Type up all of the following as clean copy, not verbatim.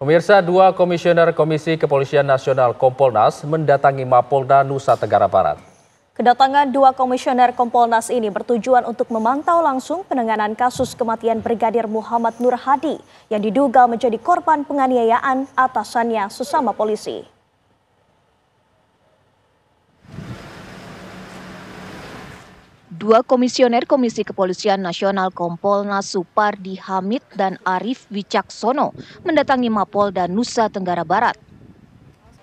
Pemirsa, dua komisioner Komisi Kepolisian Nasional Kompolnas mendatangi Mapolda Nusa Tenggara Barat. Kedatangan dua komisioner Kompolnas ini bertujuan untuk memantau langsung penanganan kasus kematian Brigadir Muhammad Nur Hadi yang diduga menjadi korban penganiayaan atasannya sesama polisi. Dua komisioner Komisi Kepolisian Nasional Kompolnas Supardi Hamid dan Arif Wicaksono mendatangi Mapolda Nusa Tenggara Barat.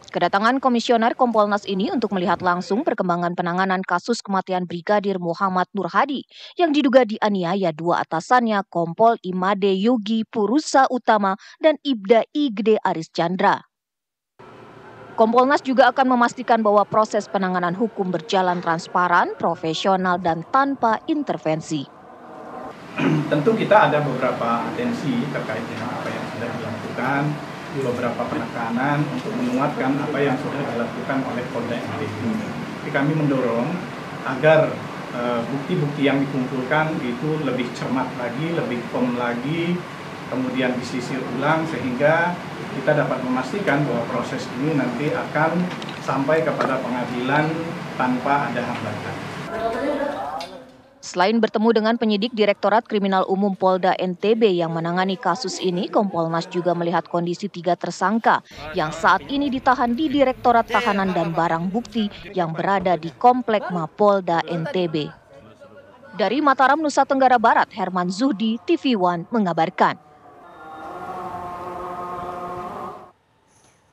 Kedatangan komisioner Kompolnas ini untuk melihat langsung perkembangan penanganan kasus kematian Brigadir Muhammad Nur Hadi yang diduga dianiaya dua atasannya Kompol Imade Yogi Purusa Utama dan Ibda Igde Aris Chandra. Kompolnas juga akan memastikan bahwa proses penanganan hukum berjalan transparan, profesional, dan tanpa intervensi. Tentu kita ada beberapa atensi terkait dengan apa yang sudah dilakukan, beberapa penekanan untuk menguatkan apa yang sudah dilakukan oleh Polda NTB. Jadi kami mendorong agar bukti-bukti yang dikumpulkan itu lebih cermat lagi, lebih firm lagi, kemudian disisir ulang sehingga kita dapat memastikan bahwa proses ini nanti akan sampai kepada pengadilan tanpa ada hambatan. Selain bertemu dengan penyidik Direktorat Kriminal Umum Polda NTB yang menangani kasus ini, Kompolnas juga melihat kondisi tiga tersangka yang saat ini ditahan di Direktorat Tahanan dan Barang Bukti yang berada di Komplek Mapolda NTB. Dari Mataram, Nusa Tenggara Barat, Herman Zuhdi, TV One mengabarkan.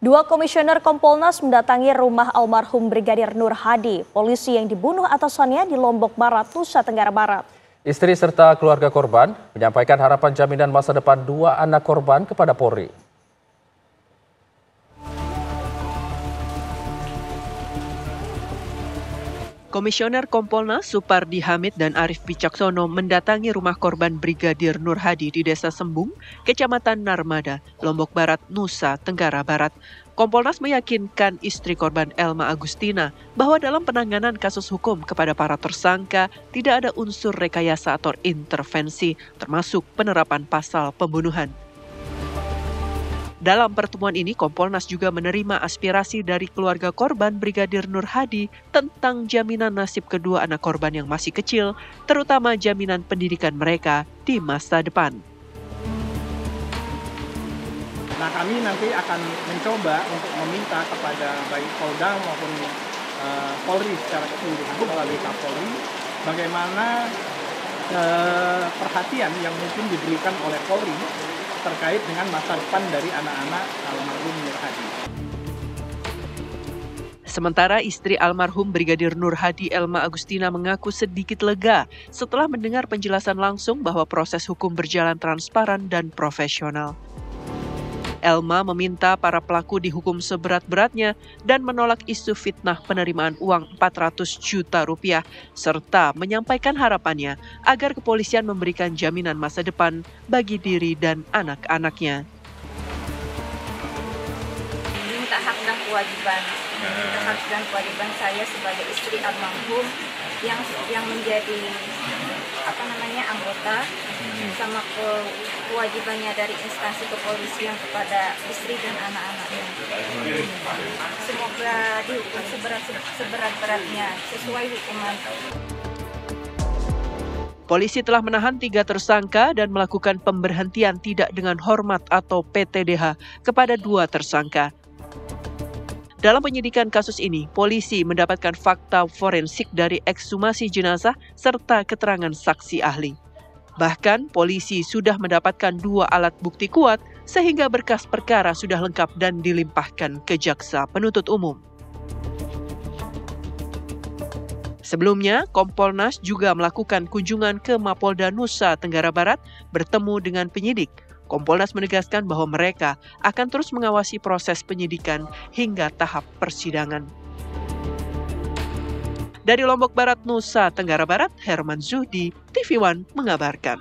Dua komisioner Kompolnas mendatangi rumah almarhum Brigadir Nur Hadi, polisi yang dibunuh atasannya di Lombok Barat, Nusa Tenggara Barat. Istri serta keluarga korban menyampaikan harapan jaminan masa depan dua anak korban kepada Polri. Komisioner Kompolnas Supardi Hamid dan Arif Wicaksono mendatangi rumah korban Brigadir Nur Hadi di Desa Sembung, Kecamatan Narmada, Lombok Barat, Nusa Tenggara Barat. Kompolnas meyakinkan istri korban Elma Agustina bahwa dalam penanganan kasus hukum kepada para tersangka tidak ada unsur rekayasa atau intervensi, termasuk penerapan pasal pembunuhan. Dalam pertemuan ini, Kompolnas juga menerima aspirasi dari keluarga korban Brigadir Nur Hadi tentang jaminan nasib kedua anak korban yang masih kecil, terutama jaminan pendidikan mereka di masa depan. Nah, kami nanti akan mencoba untuk meminta kepada baik Polda maupun Polri secara keseluruhan melalui Kapolri bagaimana perhatian yang mungkin diberikan oleh Polri terkait dengan masa depan dari anak-anak almarhum Nur Hadi. Sementara istri almarhum Brigadir Nur Hadi Elma Agustina mengaku sedikit lega setelah mendengar penjelasan langsung bahwa proses hukum berjalan transparan dan profesional. Elma meminta para pelaku dihukum seberat-beratnya dan menolak isu fitnah penerimaan uang 400 juta rupiah serta menyampaikan harapannya agar kepolisian memberikan jaminan masa depan bagi diri dan anak-anaknya. Minta hak dan kewajiban saya sebagai istri almarhum yang menjadi anggota sama kewajibannya dari instansi kepolisian kepada istri dan anak-anaknya. Semoga dihukum seberat-beratnya sesuai hukuman. Polisi telah menahan 3 tersangka dan melakukan pemberhentian tidak dengan hormat atau PTDH kepada 2 tersangka. Dalam penyidikan kasus ini, polisi mendapatkan fakta forensik dari ekshumasi jenazah serta keterangan saksi ahli. Bahkan, polisi sudah mendapatkan 2 alat bukti kuat sehingga berkas perkara sudah lengkap dan dilimpahkan ke jaksa penuntut umum. Sebelumnya, Kompolnas juga melakukan kunjungan ke Mapolda Nusa Tenggara Barat bertemu dengan penyidik. Kompolnas menegaskan bahwa mereka akan terus mengawasi proses penyidikan hingga tahap persidangan. Dari Lombok Barat, Nusa Tenggara Barat, Herman Zuhdi, TV One mengabarkan.